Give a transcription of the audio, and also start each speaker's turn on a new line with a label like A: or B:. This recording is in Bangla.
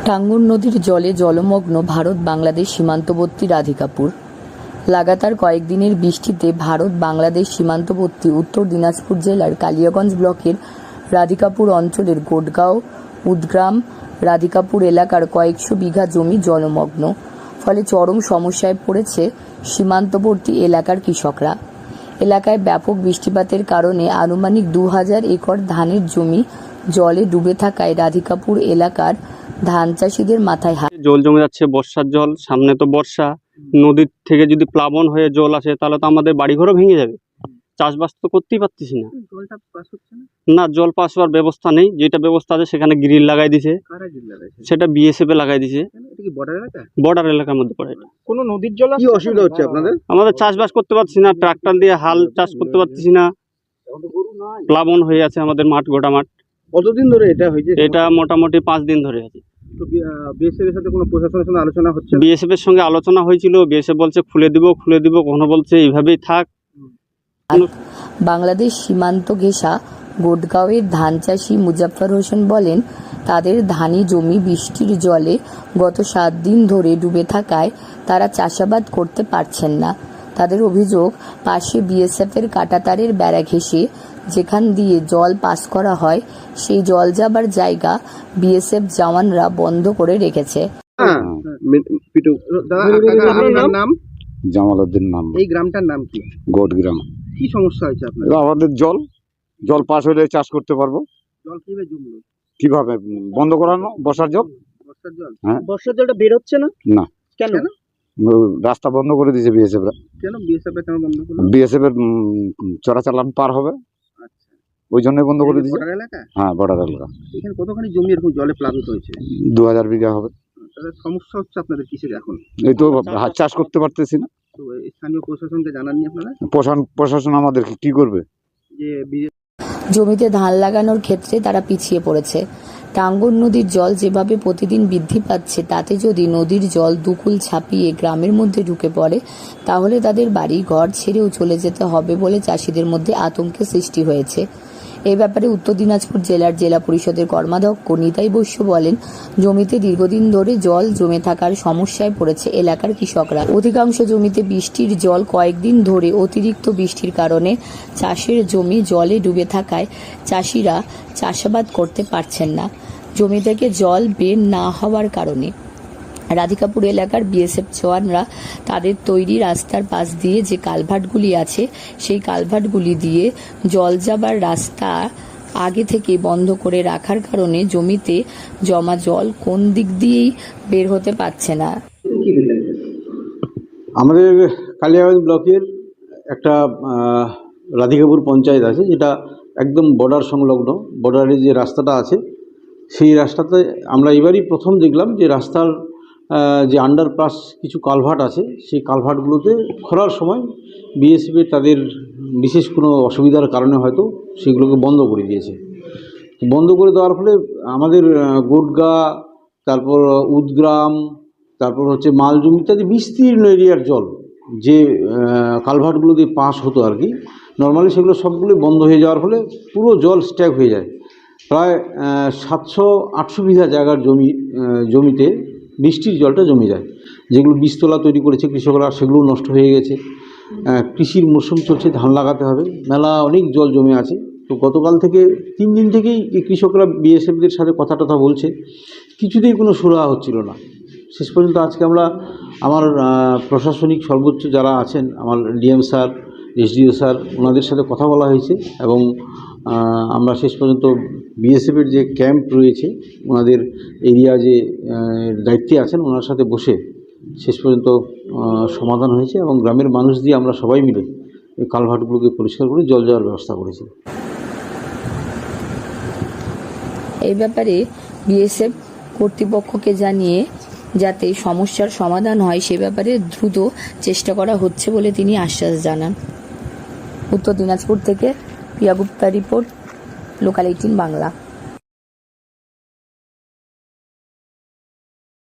A: টাঙ্গুর নদীর জলে জলমগ্ন ভারত বাংলাদেশ সীমান্তবর্তী রাধিকাপুর। লাগাতার কয়েকদিনের বৃষ্টিতে ভারত বাংলাদেশ সীমান্তবর্তী উত্তর দিনাজপুর জেলার কালিয়াগঞ্জ ব্লকের রাধিকাপুর অঞ্চলের গোডগাঁও, উদগ্রাম, রাধিকাপুর এলাকার কয়েকশো বিঘা জমি জলমগ্ন। ফলে চরম সমস্যায় পড়েছে সীমান্তবর্তী এলাকার কৃষকরা। এলাকায় ব্যাপক বৃষ্টিপাতের কারণে আনুমানিক 2000 একর ধানের জমি জলে ডুবে থাকায় রাধিকাপুর এলাকার ধান চাষিদের মাথায় হাত।
B: জল জমে যাচ্ছে, বর্ষার জল, সামনে তো বর্ষা, নদীর থেকে যদি প্লাবন হয়ে জল আসে তাহলে তো আমাদের বাড়িঘরও ভেঙে যাবে। চাষবাস তো করতেই পারতেছি না। না, জল পাস হওয়ার ব্যবস্থা নেই। যেটা ব্যবস্থা আছে সেখানে গ্রিল লাগাই দিছে, সেটা বিএসএফ এ লাগাই দিছে। বর্ডার এলাকার মধ্যে পড়ে।
C: কোনো নদীর জল কি অসুবিধা হচ্ছে আপনাদের?
B: আমাদের চাষবাস করতে পারছি না, ট্রাক্টর দিয়ে হাল চাষ করতে পারতেছি না। প্লাবন হয়ে আছে আমাদের মাঠ, গোটা মাঠ।
C: কতদিন ধরে এটা হয়েছে?
B: এটা মোটামুটি 5 দিন ধরে আছে।
C: বিএসএফ এর সাথে কোনো প্রশাসনের সঙ্গে আলোচনা হচ্ছে?
B: বিএসএফ এর সঙ্গে আলোচনা হয়েছিল, বিএসএফ বলছে খুলে দিব, কখনো বলছে এইভাবেই থাক।
A: বাংলাদেশ সীমান্ত ঘেঁষা গোডগাঁওয়ের ধান চাষি মুজাফফর হোসেন বলেন, তাদের ধানি জমি বৃষ্টির জলে গত 7 দিন ধরে ডুবে থাকায় তারা চাষাবাদ করতে পারছেন না। তাদের অভিযোগ, পাশে বিএসএফ এর কাঁটাতারের বেড়া ঘেঁষে যেখান দিয়ে জল পাস করা হয় সেই জল যাবার জায়গা বিএসএফ জওয়ানরা বন্ধ করে রেখেছে।
C: নাম
D: জামালউদ্দিন নাম।
C: এই গ্রামটার নাম কি?
D: গোডগ্রাম।
C: কি সমস্যা হয়েছে আপনার?
D: আমাদের জল পাস হলে চাষ করতে পারবো।
C: জল কিভাবে জমলো?
D: কিভাবে বন্ধ করানো? বর্ষার জল।
C: বর্ষার জল?
D: হ্যাঁ।
C: বর্ষার জলটা বের হচ্ছে না?
D: না।
C: কেন?
D: রাস্তা বন্ধ করে দিয়েছে বিএসএফ।
C: কেন বিএসএফ কেন বন্ধ করলো?
D: বিএসএফ এর চোরাচালান পার হবে,
C: আচ্ছা,
D: ওই জন্যই বন্ধ করে দিয়েছে।
C: বর্ডার এলাকা?
D: হ্যাঁ, বর্ডার এলাকা।
C: এখানে কতখানি জমি এরকম জলে প্লাবিত হয়েছে?
D: 2000 বিঘা হবে।
C: তাহলে সমস্যা হচ্ছে আপনাদের কিসের এখন?
D: এই তো চাষ করতে পারতেছি না।
C: তো স্থানীয় প্রশাসনকে জানাননি আপনারা?
D: প্রশাসন আমাদের কি করবে?
C: যে
A: জমিতে ধান লাগানোর ক্ষেত্রে তারা পিছিয়ে পড়েছে। টাঙ্গুর নদীর জল যেভাবে প্রতিদিন বৃদ্ধি পাচ্ছে, তাতে যদি নদীর জল দুকুল ছাপিয়ে গ্রামের মধ্যে ঢুকে পড়ে তাহলে তাদের বাড়ি ঘর ছেড়েও চলে যেতে হবে বলে চাষিদের মধ্যে আতঙ্কের সৃষ্টি হয়েছে। এই ব্যাপারে উত্তর দিনাজপুর জেলার জেলা পরিষদের কর্মাধ্যক্ষ নিতাই বৈশ্য বলেন, জমিতে দীর্ঘদিন ধরে জল জমে থাকার সমস্যায় পড়েছে এলাকার কৃষকরা। অধিকাংশ জমিতে বৃষ্টির জল কয়েকদিন ধরে অতিরিক্ত বৃষ্টির কারণে চাষের জমি জলে ডুবে থাকায় চাষিরা চাষাবাদ করতে পারছেন না। জমি থেকে জল বের না হওয়ার কারণে রাধিকাপুর এলাকার বিএসএফ জওয়ানরা তাদের তৈরি রাস্তার পাশ দিয়ে যে কালভার্টগুলি আছে সেই কালভার্টগুলি দিয়ে জল যাবার রাস্তা আগে থেকে বন্ধ করে রাখার কারণে জমিতে জমা জল কোন দিক দিয়েই বের হতে পারছে না।
E: আমাদের কালিয়াগঞ্জ ব্লকের একটা রাধিকাপুর পঞ্চায়েত আছে, যেটা একদম বর্ডার সংলগ্ন। বর্ডারে যে রাস্তাটা আছে সেই রাস্তাতে আমরা এবারই প্রথম দেখলাম যে রাস্তার যে আন্ডারপাস কিছু কালভার্ট আছে, সেই কালভার্টগুলোতে খরার সময় বিএসএফের তাদের বিশেষ কোনো অসুবিধার কারণে হয়তো সেগুলোকে বন্ধ করে দিয়েছে। বন্ধ করে দেওয়ার ফলে আমাদের গোডগাঁ, তারপর উদগ্রাম, তারপর হচ্ছে মালজুম ইত্যাদি বিস্তীর্ণ এরিয়ার জল যে কালভার্টগুলো দিয়ে পাস হতো আর কি, নর্মালি সেগুলো সবগুলো বন্ধ হয়ে যাওয়ার ফলে পুরো জল স্ট্যাক হয়ে যায়। প্রায় 700-800 বিঘা জায়গার জমিতে বৃষ্টির জলটা জমে যায়। যেগুলো বীজতলা তৈরি করেছে কৃষকরা, সেগুলো নষ্ট হয়ে গেছে। কৃষির মরশুম চলছে, ধান লাগাতে হবে, মেলা অনেক জল জমে আছে। তো গতকাল থেকে 3 দিন থেকেই এই কৃষকরা বিএসএফদের সাথে কথা বলছে, কিছুতেই কোনো সুরাহা হচ্ছিল না। শেষ পর্যন্ত আজকে আমার প্রশাসনিক সর্বোচ্চ যারা আছেন, আমার ডিএম স্যার, এসডিও স্যার, ওনাদের সাথে কথা বলা হয়েছে এবং আমরা শেষ পর্যন্ত বিএসএফের যে ক্যাম্প রয়েছে, ওনাদের এরিয়া যে দায়িত্বে আছেন, ওনার সাথে বসে শেষ পর্যন্ত সমাধান হয়েছে এবং গ্রামের মানুষ দিয়ে আমরা সবাই মিলে এই কালভার্টগুলোকে পরিষ্কার করে জল যাওয়ার ব্যবস্থা করেছি।
A: এই ব্যাপারে বিএসএফ কর্তৃপক্ষকে জানিয়ে যাতে সমস্যার সমাধান হয় সে ব্যাপারে দ্রুত চেষ্টা করা হচ্ছে বলে তিনি আশ্বাস জানান। উত্তর দিনাজপুর থেকে প্রিয়া গুপ্তা রিপোর্ট, লোকাল 18 বাংলা।